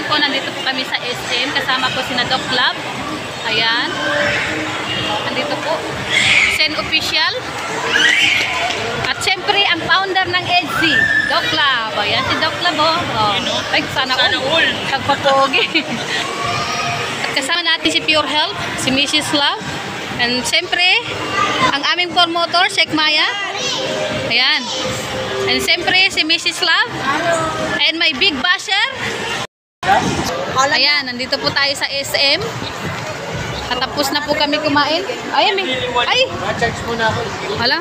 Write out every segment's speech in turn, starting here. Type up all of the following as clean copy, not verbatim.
Ayan po, nandito po kami sa SM. Kasama po si Doc Lab. Ayan. Nandito po. Sen Official. At syempre, ang founder ng EDSI, Doc Lab. Ayan si Doc Lab, oh. Ay, sana all. Nagpapogi. At kasama natin si Pure Health, si Mrs. Lab. And syempre, ang aming promoter, Sheikh Maya. Ayan. And syempre, si Mrs. Lab. And my big basher. Ayan, nandito po tayo sa SM. Katapos na po kami kumain. Ay, Ma-charge muna ako. wala.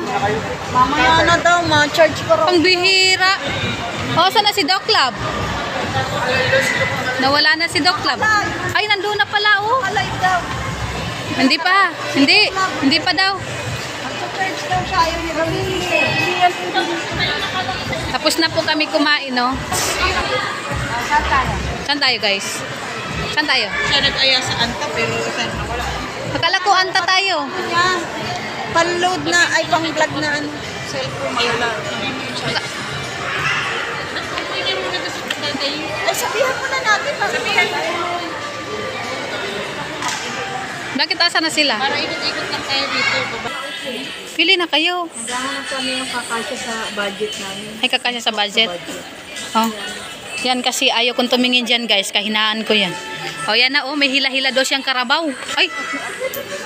Mamaya na daw, ma-charge ko rin. Ang bihira. O, saan na si Doc Lab? Nawala na si Doc Lab. Ay, nandun na pala, oh. Alive daw. Hindi pa. Hindi pa daw. Mag-charge daw siya. Ayaw niya gawin. Tapos na po kami kumain, no? Saan tayo? Saan tayo, guys? Saan tayo? Siya nag-aya sa Anta, pero saan wala. Akala ko anta tayo. Yan. Pan-load na, ay pang-vlog na ano. Cellphone. Wala. Ay, sabihan mo na natin. Sabihan mo. Bakit asa na sila? Para ikot-ikot lang tayo dito. Pili na kayo. Naghahanap kami ng kakasya sa budget namin. Ay, kakasya sa budget. Oh. Yan kasi ayaw kong tumingin dyan, guys. Kahinaan ko yan. Oh, yan na, oh. May hila-hila daw siyang karabaw. Ay,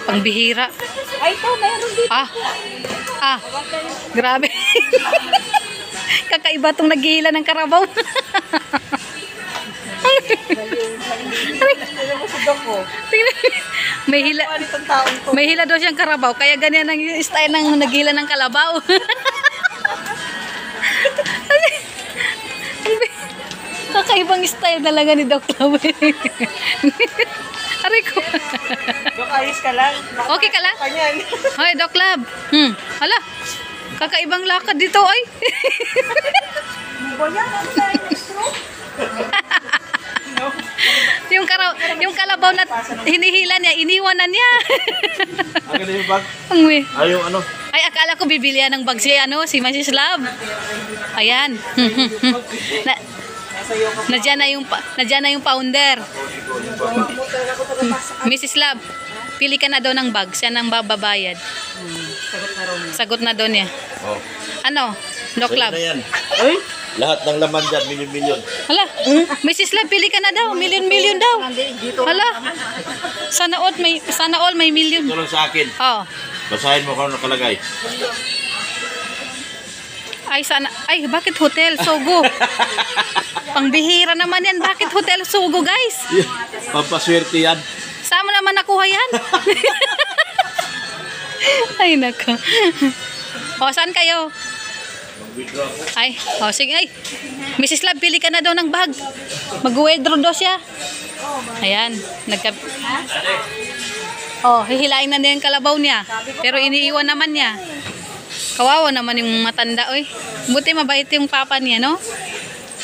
pang bihira. Ay, ito, mayroon dito. Grabe. Kakaiba tong naghihila ng karabaw. May hila daw siyang karabaw. Kaya ganyan ang style ng naghila ng kalabaw. Kakaibang style talaga ni Doc Lab. Aray ko. Dok, ayos ka lang. Okay ka lang? Kanyan. Hoy, Doc Lab. Hala. Kakaibang lakad dito, ay. yung kalabaw na hinihila niya, iniwan na niya. Akin na yung bag. Ay, yung ano. ay, akala ko bibilihan ng bag si Mrs. Lab. Ayan. Nadyan na yung founder. Mrs. Lab, pili ka na daw ng bag. Siya nang babayad. Sagot na daw niya. Oh. Ano? Doc Lab. Ay? Lahat ng laman dyan, milyon-milyon. Hala, Mrs. Lab, pili ka na daw. Milyon-milyon daw. Hala. Sana all may milyon. Ito lang sa akin. Oh. Basahin mo kung ano nakalagay. Ay, bakit Hotel Sogo? Pangbihira naman yan. Bakit Hotel Sogo, guys? Pampaswerte yan. Saan mo naman nakuha yan? Ay, nako. O, saan kayo? Ay, o, sige. Ay, Mrs. Lab, pili ka na daw ng bag. Mag-withdraw daw siya. Ayan. Hihilain na niya yung kalabaw niya. Pero iniiwan naman niya. Kawawa naman yung matanda, oy. Buti mabait yung papa niya, no?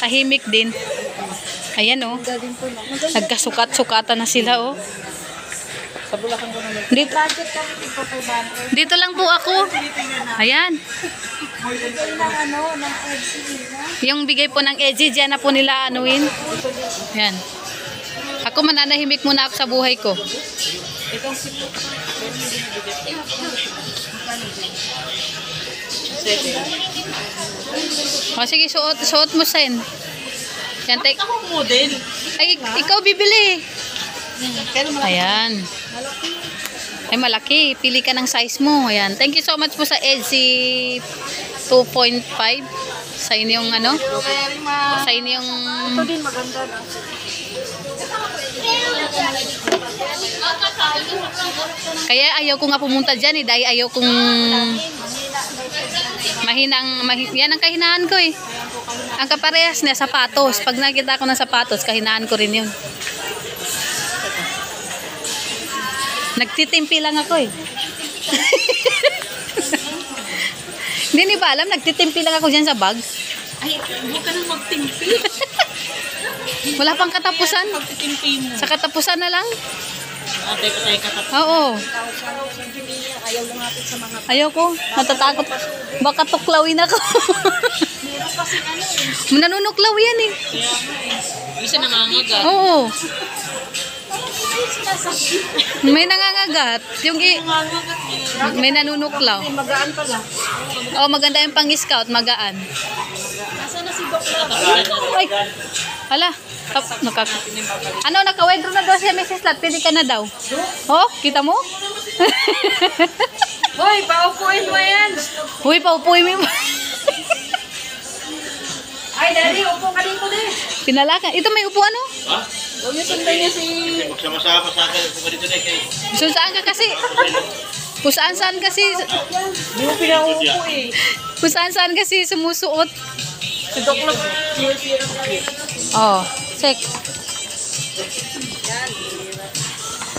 Tahimik din. Ayan, oh. Nagkasukat-sukatan na sila, oh. Dito lang po ako. Ayan. Yung bigay po ng EDSI, dyan na po nila anuin. Ayan. Ako mananahimik muna ako sa buhay ko. O sige, suot mo, Sen. Yan, ay, ikaw bibili. Ayan. Ay, malaki. Pili ka ng size mo. Ayan. Thank you so much po sa EDSI 2.5. Sa inyong ano? Sa inyong... Ito din maganda na. Kaya ayaw ko nga pumunta dyan, dahil ayaw kong yan ang kahinaan ko, eh. Ang kaparehas niya, sapatos. Pag nakita ko ng sapatos, kahinaan ko rin yun. Nagtitimpi lang ako, eh. Hindi ba alam, nagtitimpi lang ako dyan sa bag. Ay, huwag ka nang magtimpi. Wala pang katapusan. Sa katapusan na lang. Oo. Ayaw lumapit sa mga... Ayaw ko. Natatakot. Baka tuklawin ako. Nanunuklaw yan eh. Isa nangangagat. Oo. May nangangagat. May nanunuklaw. Magaan pala. Oh, maganda yung pang-scout, magaan. Nasaan na si Doc Lab? Ay, hala. Ano, naka-withdraw na daw siya, Mrs. Lat. Pwede ka na daw. Oh, kita mo? Hoy, paupuin mo yan. Uy, paupuin mo. Ay, Daddy, upo ka dito din. Pinalakan. Ito may upuan, no? Ha? Huwag niyo sundan niya si... Magsama-sama sa akin. Kung dito na kay... So, saan ka kasi? Kung saan kasi? Di mo pinaupo eh. Kung saan kasi sumusuot? Si Doc Lab. Oh, check.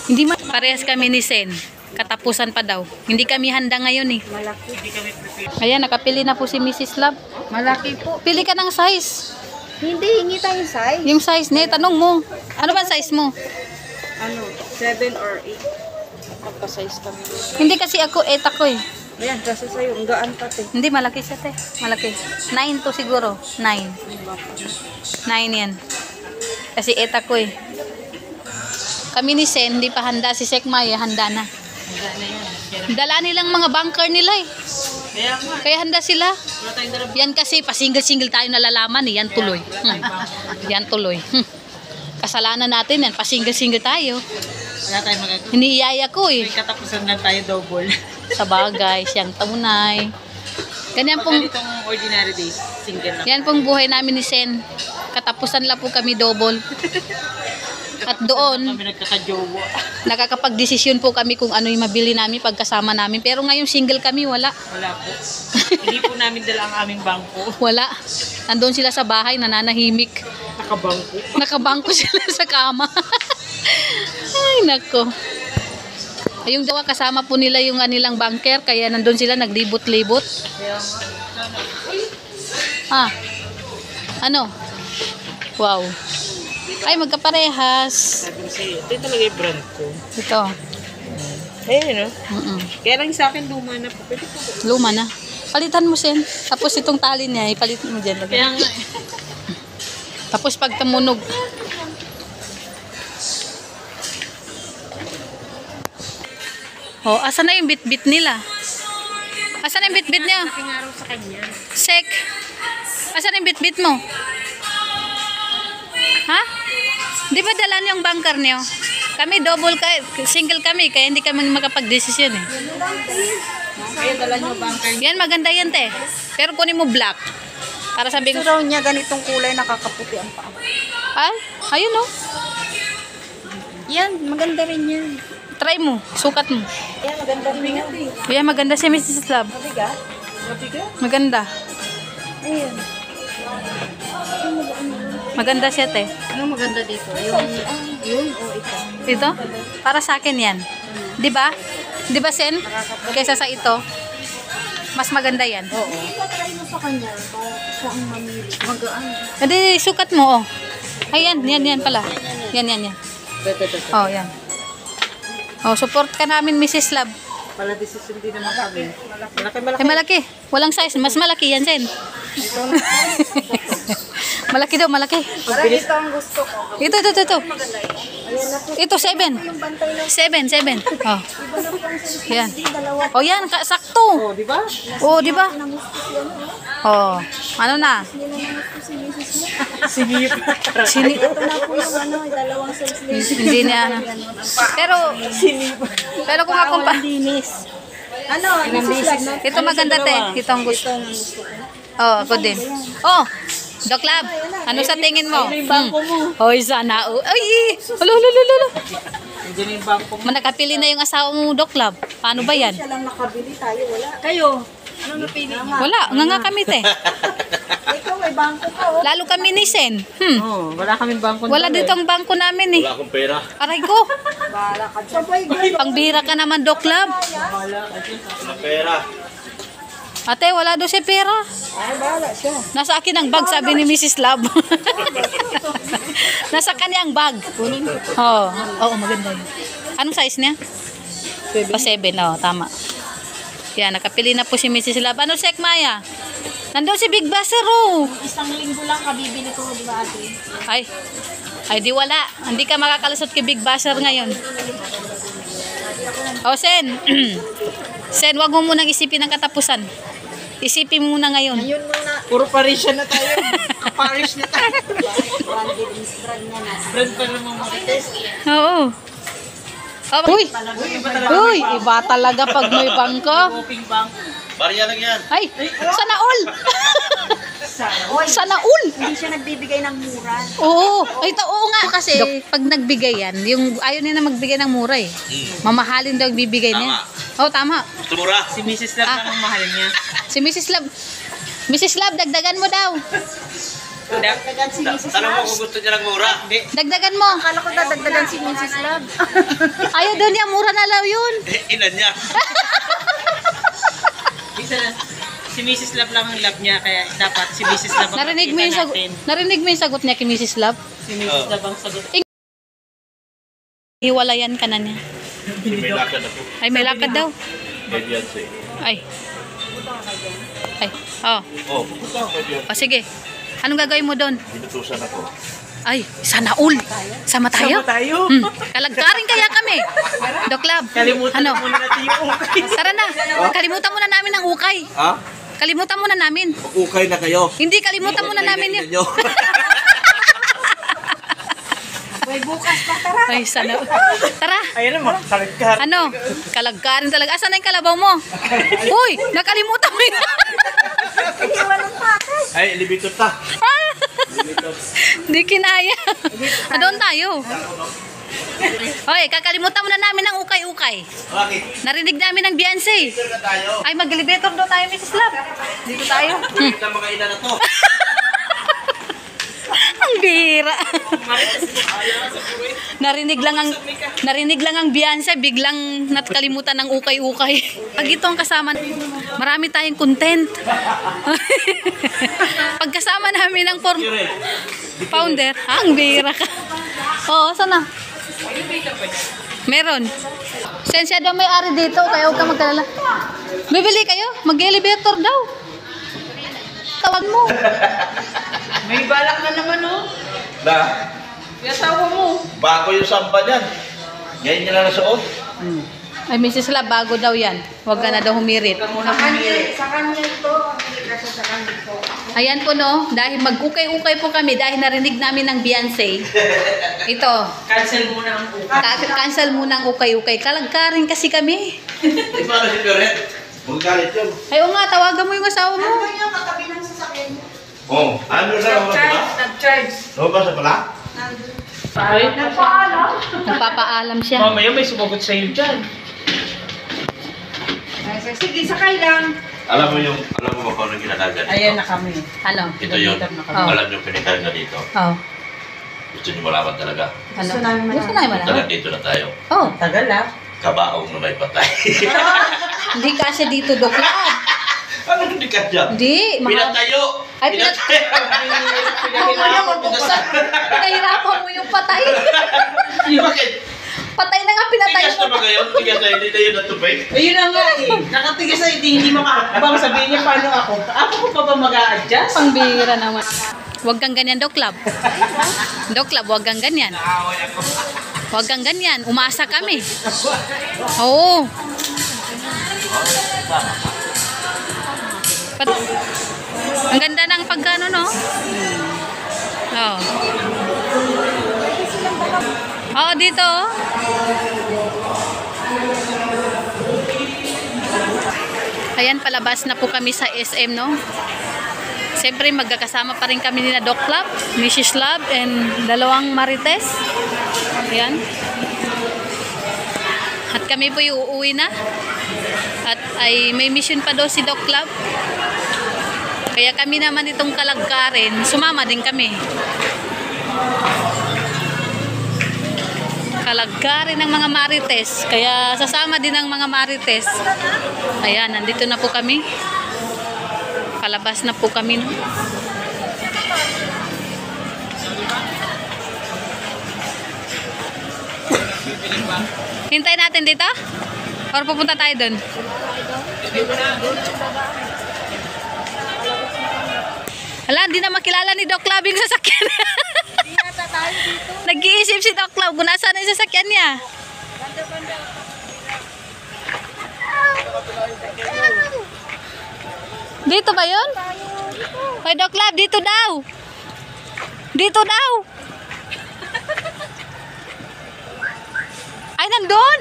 Hindi man. Parehas kami ni Sen. Katapusan pa daw. Hindi kami handa ngayon eh. Malaki. Ayan, nakapili na po si Mrs. Love. Malaki po. Pili ka ng size. Hindi, hingi tayong size. Yung size niya, tanong mo. Ano ba size mo? Ano, 7 or 8. Magpa-size kami. Hindi kasi ako, ako eh. Ayan, kasi sa'yo, ang gaan pati. Hindi, malaki siya te. Malaki. 9 to siguro. 9. 9 yan. Kasi ako eh. Kami ni Sen, hindi pa handa. Si Sek Maya, handa na. Dala nilang mga bunker nila eh. Kaya nga. Kaya handa sila. Wala tayong darab. Yan kasi, pasingle-single tayo nalalaman eh. Yan tuloy. Yan tuloy. Kasalanan natin yan. Pasingle-single tayo. Wala tayong magagawa. Iniiyaya ko eh. May katapusan lang tayo double. Sa bagay, siyang tunay. Ganyan Pag pong, ganitong ordinary days, single lang. yan pong buhay namin ni Sen. Katapusan lang po kami double. At doon, Kami nagkakajowa. nakakapag-desisyon po kami kung ano yung mabili namin pagkasama namin. Pero ngayon single kami, wala. Wala po. Hindi po namin dala ang aming bangko. Wala. Nandun sila sa bahay, nananahimik. Nakabangko. Nakabangko sila sa kama. Ay, nako. Yung dawa kasama po nila yung anilang bunker, kaya nandun sila naglibot-libot. Kaya nga. Ano? Wow. Ay, magkaparehas. Sabi ko sa'yo, ito talaga yung brand ko. Ito. Ayun, no? Mm-mm. Kaya lang sa akin, luma na po. Pwede po. Luma na. Palitan mo, Sen. Tapos itong tali niya, ipalit mo dyan. Kaya nga. Tapos pag tumunog. Oh, asan na yung bit-bit nila? Asan na yung bit-bit niya? Malaking araw sa kanya. Sek. Asan na yung bit-bit mo? Ha? Di ba dala niyo yung bunker niyo? Kami double, single kami, kaya hindi kami makapag-desisyon eh. Kaya dala nyo bunker. Yan, maganda yan, te. Pero kunin mo black. Para sabi ko, Gusto raw niya ganitong kulay, nakakaputi ang paa. ay, ayun oh. Yan, maganda rin yan. Try mo, sukat mo. Yan, maganda rin yan. Yan, maganda si Mrs. Love. Mabigat? Mabigat? Maganda. Ayun. Maganda siya, te. Ano maganda dito? Yun o ito? Ito? Para sa akin yan. Di ba? Di ba, Sen? Kaysa sa ito. Mas maganda yan. Oo. Ipatry mo sa kanya para siya ang mamili. Magaan. Hindi, sukat mo, oh. Ay, yan pala. Yan. Oh, yan. Oh, support ka namin, Mrs. Love. Pala decision din naman kami. Ay, malaki. Walang size. Mas malaki yan, Sen. Malaki daw, malaki. Parang ito ang gusto ko. Ito. Ito, 7. 7. Oh. Yan. Oh, yan. Sakto. Oh, di ba? Oh, di ba? Oh. Ano na? Sige. Sini Ito na po yung ano, dalawang size. Hindi niya. Pero kung ako pa. Ano? Ito maganda, te. Ito ang gusto. Oh, ako din. Oh. Doc Lab, ano sa tingin mo? Hoy, sana. Ay, ulo. Hindi na yung bangko mo. Nakapili na yung asawa mo, Doc Lab. Paano ba yan? Siya lang nakabili tayo, wala. Kayo, ano napili niyo? Wala, nga kami, te. Ikaw, may bangko ka, oh. Lalo kami ni Sen. Oo, wala kaming bangko. Wala dito ang bangko namin eh. Wala akong pera. Aray ko. Bahala ka. Sabay, girl. Pangbira ka naman, Doc Lab. Wala pera. Ate, wala daw siya pera. Ay, bahala siya. Nasa akin ang bag, sabi ni Mrs. Lab. Nasa kanya ang bag. Oo, maganda yun. Anong size niya? 7. Oh, tama. Yan, nakapili na po si Mrs. Lab. Ano, Sek Maya? Nandun si Big Baser, oh. Isang linggo lang kabibili ko, di ba ate? Ay, di wala. Hindi ka makakalusot kay Big Baser ngayon. O, Sen. Sen, wag mo munang isipin ang katapusan. Isipin mo muna ngayon. Ngayon muna. Puro Parisian na tayo. Paris na tayo. Branded is brand na nasa. Brand pa naman marites. Oo. Uy! Uy! Iba talaga pag may bangko. Coping bank. Barya lang yan. Ay! Sana all! Oy, Sana all! hindi siya nagbibigay ng mura. Oo. Ay, oo nga kasi. Pag nagbigay yan, yung ayaw niya na magbigay ng mura eh. Mamahalin daw ang bibigay niya. Oo, tama. Gusto mura? Si Mrs. Love lang ang mahal niya. Si Mrs. Love. Mrs. Love, dagdagan mo daw. Dagdagan si Mrs. Tanong mo Love. kung gusto niya ng mura. Hindi. Dagdagan mo. Akala ko dadagdagan si Mrs. Love. Ayaw daw niya, mura na lang yun. Inan niya. Isa na. Si Mrs. Love lang ang love niya. Kaya dapat si Mrs. Love ang Narinig mo yung makita sagot. natin. Narinig mo yung sagot niya kay Mrs. Love? Si Mrs. Love ang sagot. Hiwalayan ka na niya. May lakad ako. Ay, may lakad daw. Ganyan siya. Ay. Ay. Oh. Oh, O sige. Anong gagawin mo doon? binutusan ako. Ay, sana all. Sama tayo? Sama tayo. Kalagkarin kaya kami. Doc Lab. Kalimutan Ano? na muna natin yung ukay. Tara na. Kalimutan muna namin ang ukay. Ha? Kalimutan muna namin. Ukay na kayo. Hindi, kalimutan muna namin yun. Ninyo. May bukas pa, tara. Ay, sana. Tara. Ayan naman. Kalagkar. Ano? Kalagkarin talaga. Asan na yung kalabaw mo? Uy, nakalimutan mo yun. Iwanan pa, ate. Ay, elevator ta. Hindi kinaya. Doon tayo. Hoy, kakalimutan muna namin ang ukay-ukay. Bakit? Narinig namin ang Beyonce. Elevator na tayo. Ay, mag-elevator daw tayo, Mrs. Love. Dito tayo. Kita mga ina na to. Ang bira. narinig lang ang Beyonce, biglang nakalimutan ng ukay-ukay. Pag ito ang kasama, marami tayong content. Pagkasama namin ng founder, ang bira ka. Oo, sana? Meron. Sensya daw may ari dito, kaya huwag ka magkalala. Bibili kayo? Mag-elevator daw. Tawag mo. May balak na naman, oh. Na, Yasawa mo. bago yung samba niyan. Ngayon niya na nasuot. Ay, Mrs. Lab, bago daw yan. Huwag ka na daw humirit. Sa kanya ito. Hindi kasi sa kanya ito. Ayan po no, dahil mag-ukay-ukay po kami, dahil narinig namin ng Beyonce. Ito, Cancel muna ang ukay. cancel muna ang ukay-ukay. Kalagkarin kasi kami. Di ba na si Peret? Magagalit yun. Ay, o nga, tawagan mo yung asawa mo. Ano yung katabi ng sasakyan niya? Oh, ano na naman pala? Nag-charge. Lumabas na pala? Nandun. Ay, Nagpapaalam siya. mamaya may sumagot sa'yo dyan. Sige, sakay lang. Alam mo ba kung anong ginakarga dito? Ayan na kami. Ano? Ito yun. Oh. Alam niyo pinikarga dito. Oh. Gusto niyo malaman talaga. Ano? Gusto namin malaman. Gusto namin malaman. Talagang dito na tayo. Oh, Tagal, ah. Kabaong na may patay. hindi kasi dito, Doc Lab. Ano hindi ka dyan? Hindi. Pinatayo! Ay, Pinahirapan mo yung patay. Bakit? Patay na nga, pinatay Tigas na mo. ba ngayon? Tigas na hindi na yun natupay? Ayun na nga eh. Nakatigas na hindi makakabang. Sabihin niya paano ako. Ako ko pa ba mag-a-adjust? Pangbihira naman. Huwag kang ganyan, Doc Lab. Doc Lab, huwag kang ganyan. Huwag kang ganyan. Umasa kami. Oo. Ang ganda ng pagkano, no? Oo. Oo, dito. Oh. Ayan, palabas na po kami sa SM, no? Siyempre, magkakasama pa rin kami ni na Doc Lab, Mrs. Lab, and dalawang Marites. Ayan. At kami po uuwi na. At ay may mission pa daw si Doc Lab. Kaya kami naman itong kalagkarin, sumama din kami. Kalagkarin ng mga Marites. Kaya sasama din ng mga Marites. Ayan, nandito na po kami. Palabas na po kami. No? Hintayin natin dito? Or pupunta tayo dun? Hala, hindi na makilala ni Doc Love yung sasakyan. Hindi yata tayo dito. Nag-iisip si Doc Love kung nasaan yung sasakyan niya. Banda-banda. Dito ba yun? Hoy, Doc Love, dito daw. Dito daw. Ay, nandun.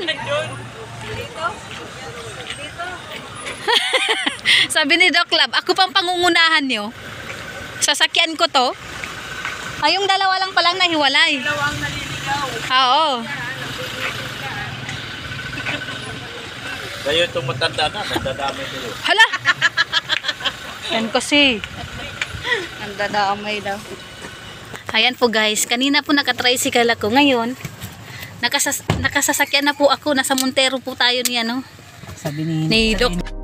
Sabi ni Doc Love, ako pang pangungunahan niyo. Sasakyan ko to. Ay, yung dalawa lang palang nahiwalay. Dalawang naliligaw. Oo. Kayo itong matanda na, nagdadami kayo. Hala! Yan kasi. Ang dadaamay daw. Ayan po guys, kanina po nakatricycle ako. Ngayon, nakasasakyan na po ako. Nasa Montero po tayo ni ano. Sabi Ni Doc.